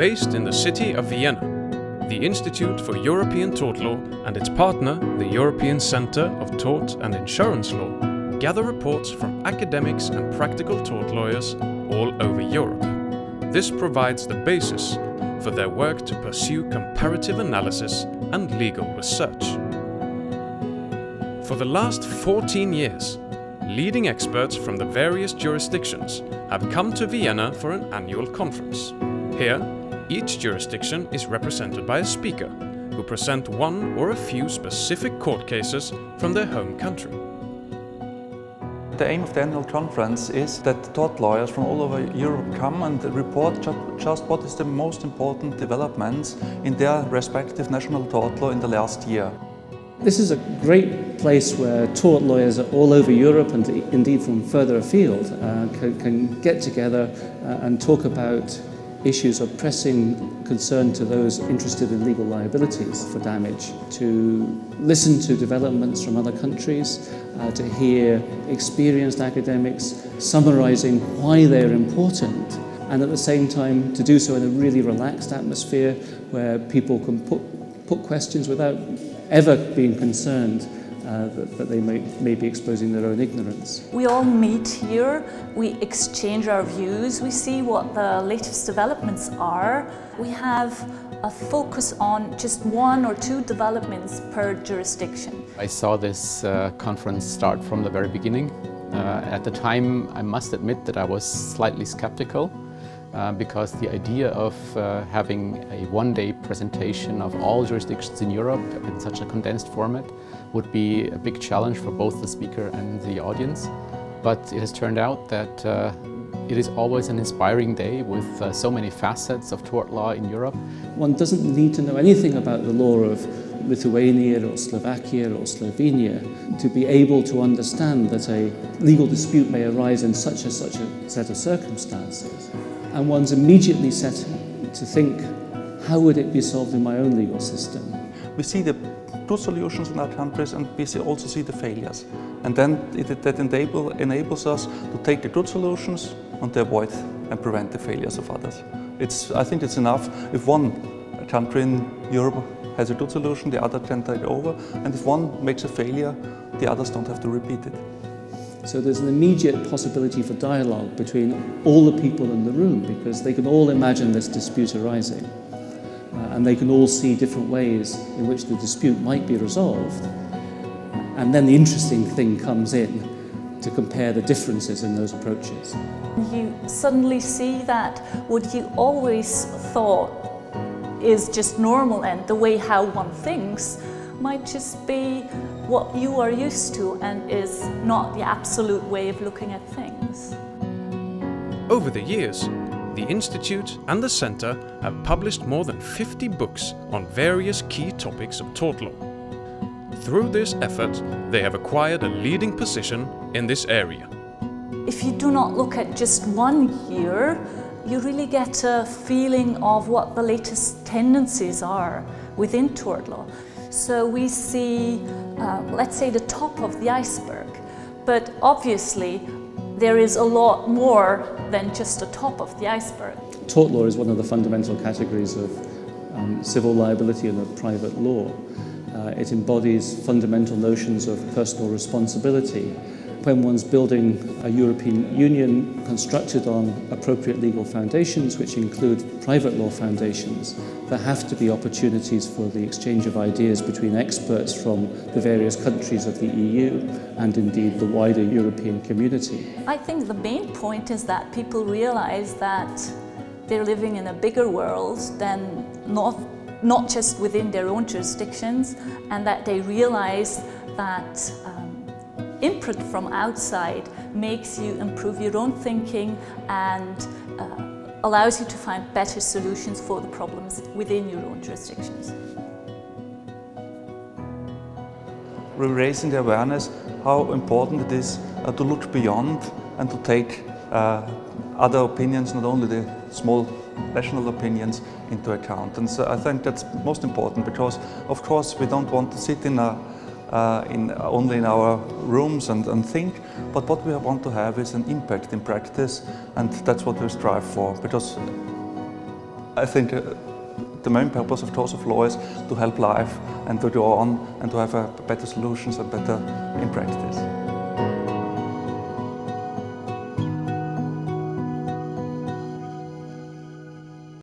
Based in the city of Vienna, the Institute for European Tort Law and its partner, the European Centre of Tort and Insurance Law, gather reports from academics and practical tort lawyers all over Europe. This provides the basis for their work to pursue comparative analysis and legal research. For the last 14 years, leading experts from the various jurisdictions have come to Vienna for an annual conference. Here, each jurisdiction is represented by a speaker who present one or a few specific court cases from their home country. The aim of the annual conference is that tort lawyers from all over Europe come and report just what is the most important developments in their respective national tort law in the last year. This is a great place where tort lawyers all over Europe and indeed from further afield can get together and talk about issues of pressing concern to those interested in legal liabilities for damage, to listen to developments from other countries, to hear experienced academics summarising why they're important, and at the same time to do so in a really relaxed atmosphere where people can put questions without ever being concerned that they may be exposing their own ignorance. We all meet here, we exchange our views, we see what the latest developments are. We have a focus on just one or two developments per jurisdiction. I saw this conference start from the very beginning. At the time, I must admit that I was slightly skeptical because the idea of having a one-day presentation of all jurisdictions in Europe in such a condensed format would be a big challenge for both the speaker and the audience. But it has turned out that it is always an inspiring day with so many facets of tort law in Europe. One doesn't need to know anything about the law of Lithuania or Slovakia or Slovenia to be able to understand that a legal dispute may arise in such a set of circumstances. And one's immediately set to think, how would it be solved in my own legal system? We see the good solutions in our countries and we also see the failures. And then that enables us to take the good solutions and to avoid and prevent the failures of others. I think it's enough if one country in Europe has a good solution, the other can take over, and if one makes a failure, the others don't have to repeat it. So there's an immediate possibility for dialogue between all the people in the room because they can all imagine this dispute arising and they can all see different ways in which the dispute might be resolved. And then the interesting thing comes in to compare the differences in those approaches. You suddenly see that what you always thought is just normal and the way how one thinks might just be what you are used to and is not the absolute way of looking at things. Over the years, the Institute and the Centre have published more than 50 books on various key topics of tort law. Through this effort, they have acquired a leading position in this area. If you do not look at just 1 year, you really get a feeling of what the latest tendencies are within tort law. So we see, let's say, the top of the iceberg, but obviously there is a lot more than just the top of the iceberg. Tort law is one of the fundamental categories of civil liability and of private law. It embodies fundamental notions of personal responsibility. When one's building a European Union constructed on appropriate legal foundations, which include private law foundations, there have to be opportunities for the exchange of ideas between experts from the various countries of the EU and indeed the wider European community. I think the main point is that people realize that they're living in a bigger world than not just within their own jurisdictions, and that they realize that input from outside makes you improve your own thinking and allows you to find better solutions for the problems within your own jurisdictions. We're raising the awareness how important it is to look beyond and to take other opinions, not only the small national opinions, into account. And so I think that's most important because, of course, we don't want to sit only in our rooms and think, but what we want to have is an impact in practice, and that's what we strive for, because I think the main purpose of Torts of Law is to help life and to go on and to have better solutions and better in practice.